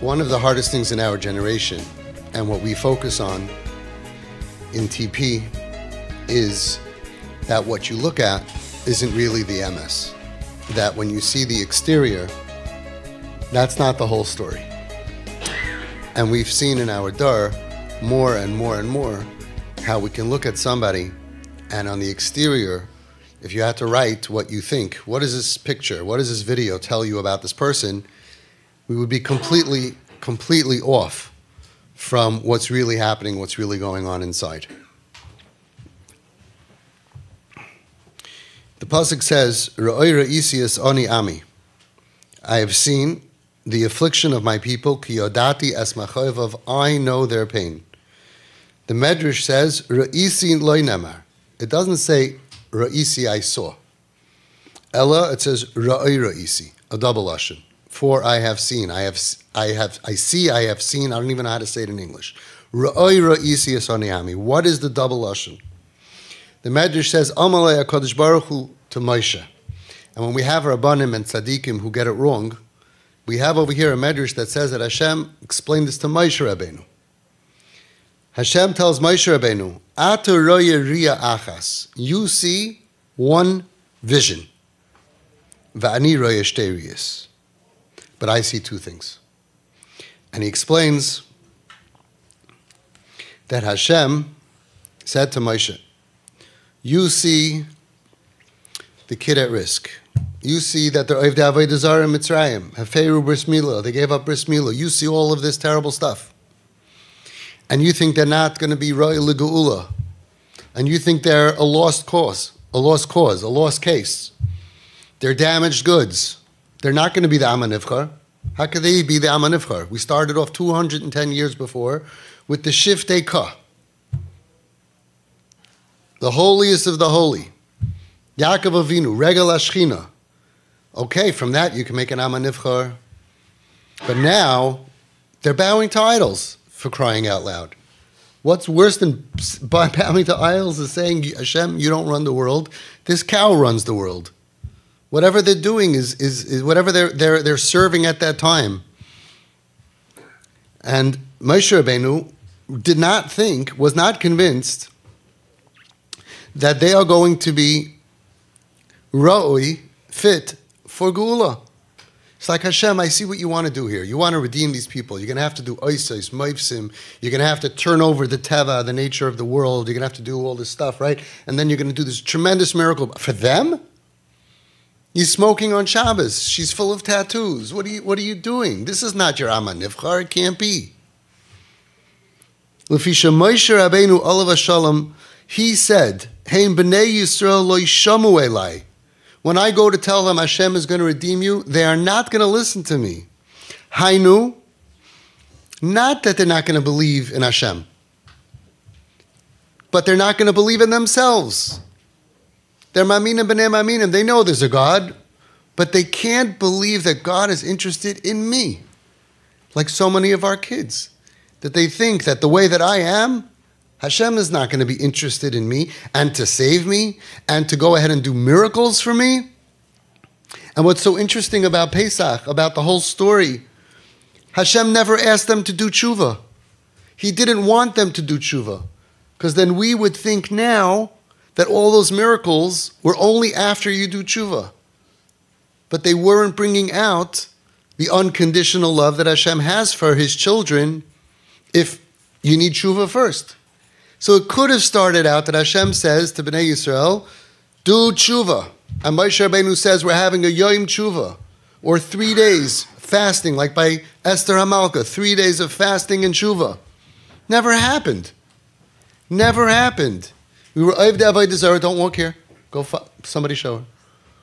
One of the hardest things in our generation, and what we focus on in TP, is that what you look at isn't really the MS. That when you see the exterior, that's not the whole story. And we've seen in our dar more and more and more how we can look at somebody, and on the exterior, if you had to write what you think, what does this picture, what does this video tell you about this person, we would be completely off from what's really happening, what's really going on inside. The pasuk says, "Ra'oi re'eeeaaaalllyyy ani ami." I have seen the affliction of my people, ki yodati es machovav, I know their pain. The Medrash says, "Re'eeeeaaalllyyyy lo nemar." It doesn't say, "Re'eeeeaaalllyy I saw." Ella, it says, "Ra'oi re'eeeeaaalllyy," a double lashon. For I have seen, I have seen, I don't even know how to say it in English. Ra'oi re'eeeeaaalllyy ani ami. What is the double lashon? The Medrash says, Amalei HaKadosh Baruch Hu to Moshe. And when we have Rabbanim and Tzaddikim who get it wrong, we have over here a Medrash that says that Hashem explained this to Moshe Rabbeinu. Hashem tells Moshe Rabbeinu, Ata roye ria achas. You see one vision. Va'ani roye shtei riyos. But I see two things. And he explains that Hashem said to Moshe, you see the kid at risk. You see that they're Ovdei Avodah Zarah in Mitzrayim, Haferu Bris Milah, they gave up Bris Milah. You see all of this terrible stuff. And you think they're not going to be Ra'y L'Geula. And you think they're a lost cause, a lost case. They're damaged goods. They're not going to be the Am HaNivchar. How could they be the Am HaNivchar? We started off 210 years before with the Shiftei Ka, the holiest of the holy. Yaakov Avinu, Regel HaShechina. Okay, from that you can make an Am HaNivchar. But now, they're bowing to idols, for crying out loud. What's worse than bowing to idols is saying, Hashem, you don't run the world. This cow runs the world. Whatever they're doing is whatever they're serving at that time. And Moshe Rabbeinu did not think, was not convinced that they are going to be ra'oi, fit for Geula. It's like, Hashem, I see what you want to do here. You want to redeem these people. You're going to have to do oisais, moifsim. You're going to have to turn over the teva, the nature of the world. You're going to have to do all this stuff, right? And then you're going to do this tremendous miracle. For them? He's smoking on Shabbos. She's full of tattoos. What are you doing? This is not your Am HaNivchar. It can't be. L'fisha Moshe Rabbeinu Olav Shalom, he said, Hein b'nei Yisrael lo yishamu elai. When I go to tell them Hashem is going to redeem you, they are not going to listen to me. Hainu, not that they're not going to believe in Hashem, but they're not going to believe in themselves. They're maminim b'nei maminim. They know there's a God, but they can't believe that God is interested in me. Like so many of our kids, that they think that the way that I am, Hashem is not going to be interested in me and to save me and to go ahead and do miracles for me. And what's so interesting about Pesach, about the whole story, Hashem never asked them to do tshuva. He didn't want them to do tshuva, because then we would think now that all those miracles were only after you do tshuva. But they weren't bringing out the unconditional love that Hashem has for His children if you need tshuva first. So it could have started out that Hashem says to Bnei Yisrael, do tshuva. And Moshe Rabbeinu says we're having a Yom Tshuva, or 3 days fasting, like by Esther HaMalka, 3 days of fasting and tshuva. Never happened. Never happened. We were Ovdei Avodah Zarah, don't walk here. Go, somebody show her.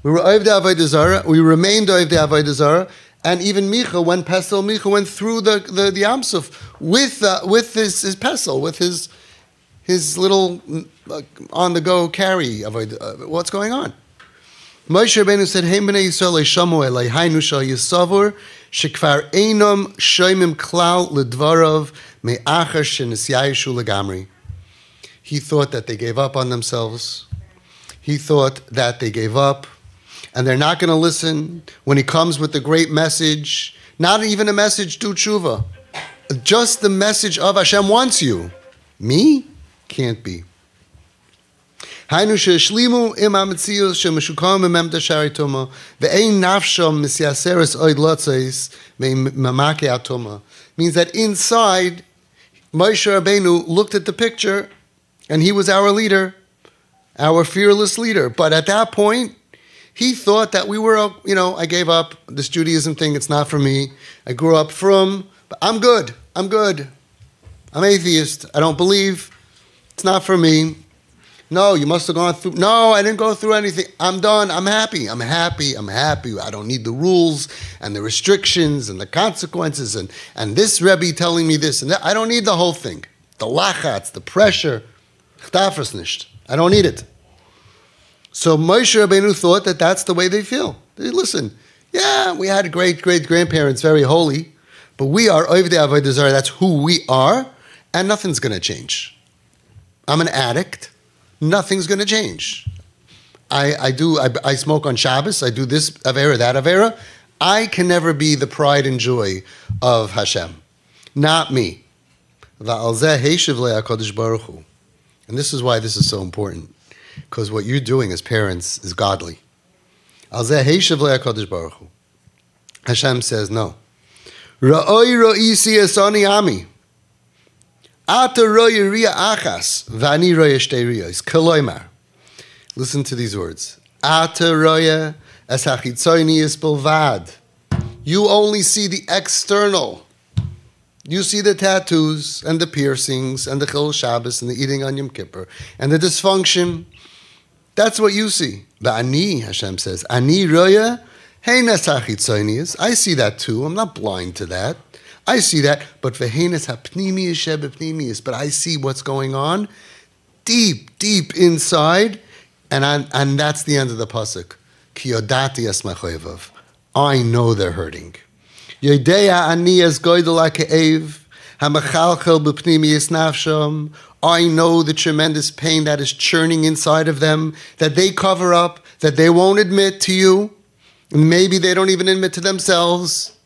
We were Ovdei Avodah Zarah, we remained Ovdei Avodah Zarah, and even Micha, when Pesel, Micha went through the Yam Suf with his Pesel, with his little on-the-go carry. What's going on? Moshe Rabbeinu said, Hey b'nei Yisrael shamu elai hainu shal yisavur shekvar einam shoymim klal ledvarav me'achar shenesyayishu legamri. He thought that they gave up on themselves. He thought that they gave up and they're not going to listen when he comes with the great message, not even a message to tshuva, just the message of Hashem wants you. Me? Can't be. Hainu she'eshlimu im ha'metzius she'meshukam imem tashari tuma ve'ein nafsham misyaseres oid lotzais me'mamake atuma. Means that inside, Moshe Rabbeinu looked at the picture, and he was our leader, our fearless leader. But at that point, he thought that we were, I gave up this Judaism thing. It's not for me. I grew up but I'm good. I'm atheist. I don't believe. It's not for me. No, you must have gone through. No, I didn't go through anything. I'm done. I'm happy. I'm happy. I don't need the rules and the restrictions and the consequences and this Rebbe telling me this and that. I don't need the whole thing. The lachatz, the pressure. I don't need it. So Moshe Rabbeinu thought that that's the way they feel. Listen, yeah, we had great-great-grandparents, very holy, but we are Ovdei Avodah Zarah. That's who we are, and nothing's going to change. I'm an addict. Nothing's going to change. I smoke on Shabbos. I do this avera, that avera. I can never be the pride and joy of Hashem. Not me. And this is why this is so important. Because what you're doing as parents is godly. Hashem says, no. Listen to these words. You only see the external. You see the tattoos and the piercings and the Chil Shabbos and the eating on Yom Kippur and the dysfunction. That's what you see. Ba'ani, Hashem says, Ani roya heinas hachitzonius. I see that too. I'm not blind to that. I see that. But v'heinas hapnimius shebepnimius. But I see what's going on deep inside. And that's the end of the pasuk. Ki yodati es machoyevav. I know they're hurting. Yodeya ani es goydel ha'ke'ev hamachalchel b'pnimius nafsham. I know the tremendous pain that is churning inside of them, that they cover up, that they won't admit to you. Maybe they don't even admit to themselves.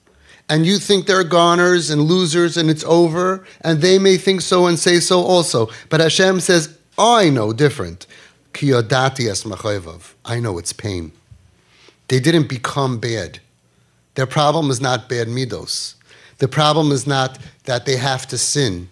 And you think they're goners and losers and it's over. And they may think so and say so also. But Hashem says, I know different. Ki yodati es machoyevav. I know it's pain. They didn't become bad. Their problem is not bad midos. The problem is not that they have to sin.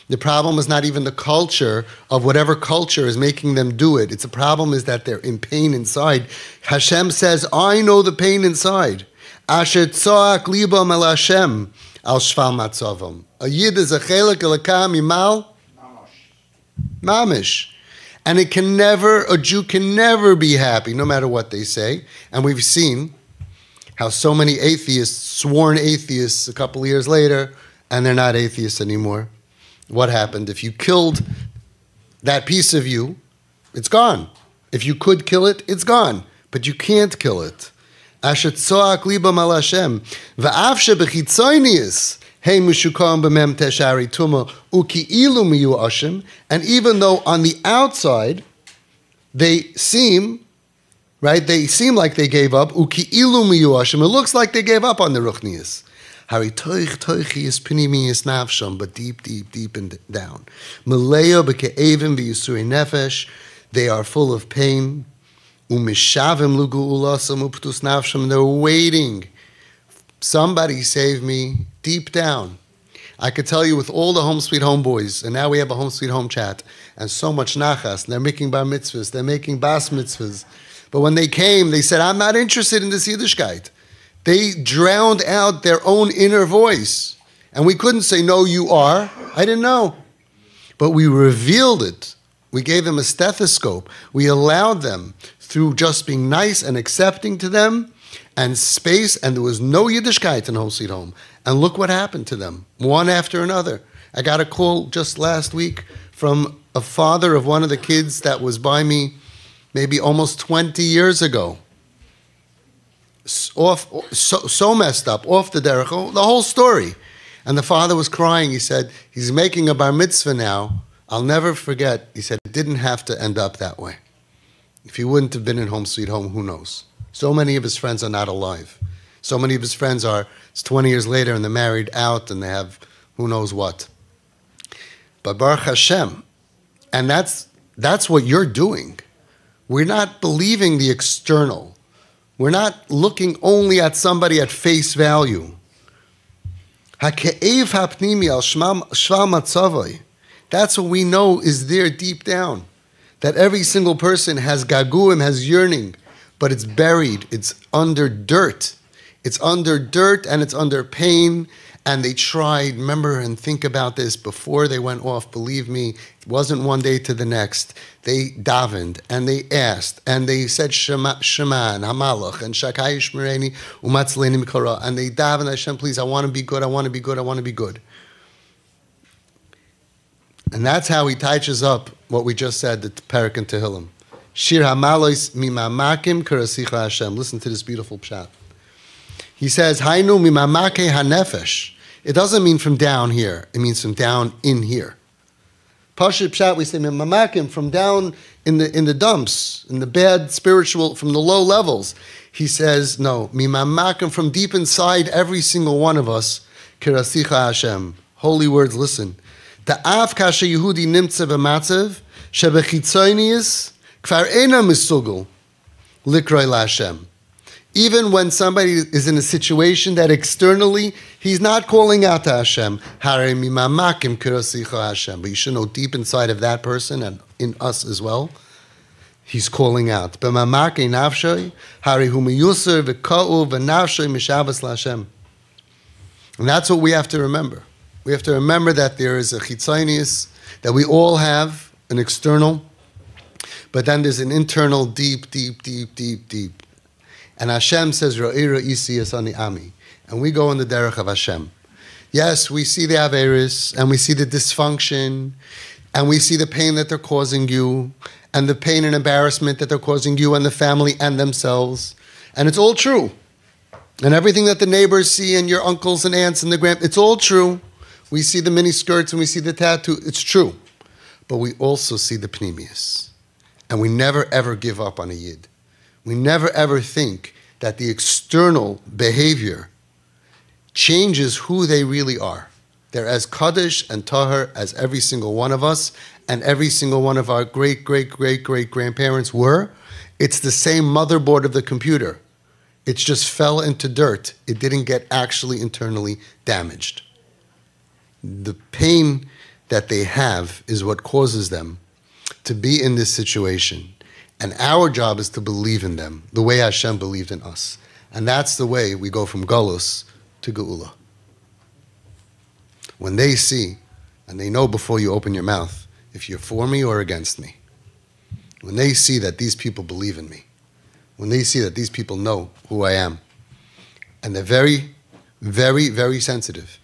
The problem is not even the culture of whatever culture is making them do it. It's a problem is that they're in pain inside. Hashem says, I know the pain inside. Asher tzoak libam el Hashem al shval matzavam. A yid is a chelek elakam imal mamish. And a Jew can never be happy, no matter what they say. And we've seen how so many atheists, sworn atheists, a couple of years later, and they're not atheists anymore. What happened? If you killed that piece of you, it's gone. If you could kill it, it's gone. But you can't kill it. Asher tzoak libam al Hashem. Va'af shebechitzonius hey mushukam b'mem teshari tuma uki'ilu miyu'ashim. And even though on the outside they seem, right, they seem like they gave up, uki'ilu miyu'ashim. It looks like they gave up on the ruchnius. Hari toichi is pinimius nafsham, but deep and down. Maleo beke'evim v'yisuri nefesh. They are full of pain. Umishavim lugu ulasam uptus nafsham. They're waiting. Somebody save me deep down. I could tell you with all the Home Sweet Home boys, and now we have a Home Sweet Home chat, and so much nachas, and they're making bar mitzvahs, they're making bas mitzvahs. But when they came, they said, I'm not interested in this Yiddishkeit. They drowned out their own inner voice. And we couldn't say, no, you are. I didn't know. But we revealed it. We gave them a stethoscope. We allowed them, through just being nice and accepting to them, and space, and there was no Yiddishkeit in Home Sweet Home. And look what happened to them, one after another. I got a call just last week from a father of one of the kids that was by me maybe almost 20 years ago. So messed up, off the derech, the whole story. And the father was crying. He said, he's making a bar mitzvah now. I'll never forget. He said, it didn't have to end up that way. If he wouldn't have been in Home Sweet Home, who knows? So many of his friends are not alive. So many of his friends it's 20 years later and they're married out and they have who knows what. But Baruch Hashem, and that's what you're doing. We're not believing the external. We're not looking only at somebody at face value. Ha'ke'ev ha'pnimi al shval matzavai. That's what we know is there deep down. That every single person has gaguim, has yearning, but it's buried, it's under dirt. It's under dirt and it's under pain. And they tried, remember and think about this, before they went off, believe me, it wasn't one day to the next. They davened and they asked and they said Shema and Hamalach and Shakai Shmereni Umatzleni Mikara, and they davened, Hashem, please, I want to be good, I want to be good, I want to be good. And that's how he touches up what we just said, the Perek in Tehillim. Shir Hamalois Mimamakim Karasicha Hashem. Listen to this beautiful pshat. He says, Hainu Mimamake Hanefesh. It doesn't mean from down here. It means from down in here. Pashut pshat, we say Mimamakim, from down in the dumps, in the bad spiritual, from the low levels. He says, no, Mimamakim, from deep inside every single one of us, Karasicha Hashem. Holy words, listen. Ta'af kasha Yehudi nimtze b'matzev shebechitzonius kfar ena misugel likroi la'Hashem. Even when somebody is in a situation that externally he's not calling out to Hashem, Harei mimamakim kirosicha Hashem, but you should know deep inside of that person and in us as well, he's calling out. B'mamake nafshoi harei hu miyuser v'ka'u v'nafshoi mishabas la'Hashem. And that's what we have to remember. We have to remember that there is a chitzonius, that we all have an external, but then there's an internal, deep, deep, deep, deep, deep. And Hashem says, Ro'ira isi yasani ami. And we go in the derech of Hashem. Yes, we see the averis, and we see the dysfunction, and we see the pain that they're causing you, and the pain and embarrassment that they're causing you and the family and themselves. And it's all true. And everything that the neighbors see and your uncles and aunts and the it's all true. We see the mini skirts and we see the tattoo. It's true. But we also see the pnimius. And we never ever give up on a yid. We never ever think that the external behavior changes who they really are. They're as kaddish and tahar as every single one of us and every single one of our great, great, great, great grandparents were. It's the same motherboard of the computer. It just fell into dirt. It didn't get actually internally damaged. The pain that they have is what causes them to be in this situation. And our job is to believe in them the way Hashem believed in us. And that's the way we go from Galus to Geula. When they see, and they know before you open your mouth, if you're for me or against me. When they see that these people believe in me. When they see that these people know who I am. And they're very, very, very sensitive.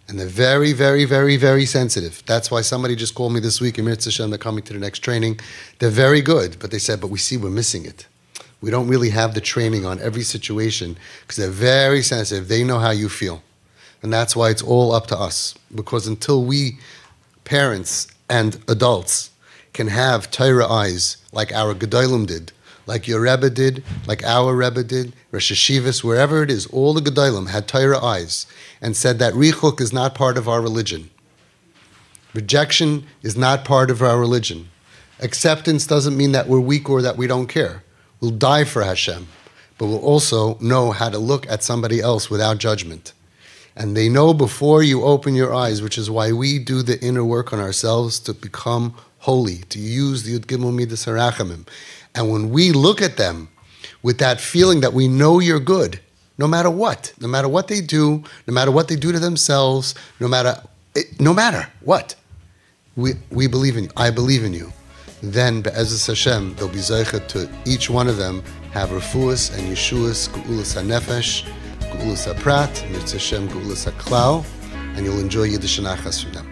And they're very, very, very, very sensitive. That's why somebody just called me this week in Mitzvah Shem, they're coming to the next training. They're very good, but they said, but we see we're missing it. We don't really have the training on every situation because they're very sensitive. They know how you feel. And that's why it's all up to us. Because until we, parents and adults, can have Torah eyes like our GEDOLIM did, like your Rebbe did, like our Rebbe did, Rosh Hashivas, wherever it is, all the GEDOLIM had Torah eyes and said that Richuk is not part of our religion. Rejection is not part of our religion. Acceptance doesn't mean that we're weak or that we don't care. We'll die for Hashem, but we'll also know how to look at somebody else without judgment. And they know before you open your eyes, which is why we do the inner work on ourselves to become holy, to use the Yud Gimel Midas HaRachamim. And when we look at them with that feeling that we know you're good, no matter what they do, no matter what they do to themselves, no matter what, we believe in you, I believe in you, then Be'ezus Hashem, they'll be zeichet to each one of them have refuas and yeshuas, ge'ulas hanefesh, ge'ulas haprat, Mitzvah Hashem, ge'ulas haklal, and you'll enjoy Yiddish and Achas from them.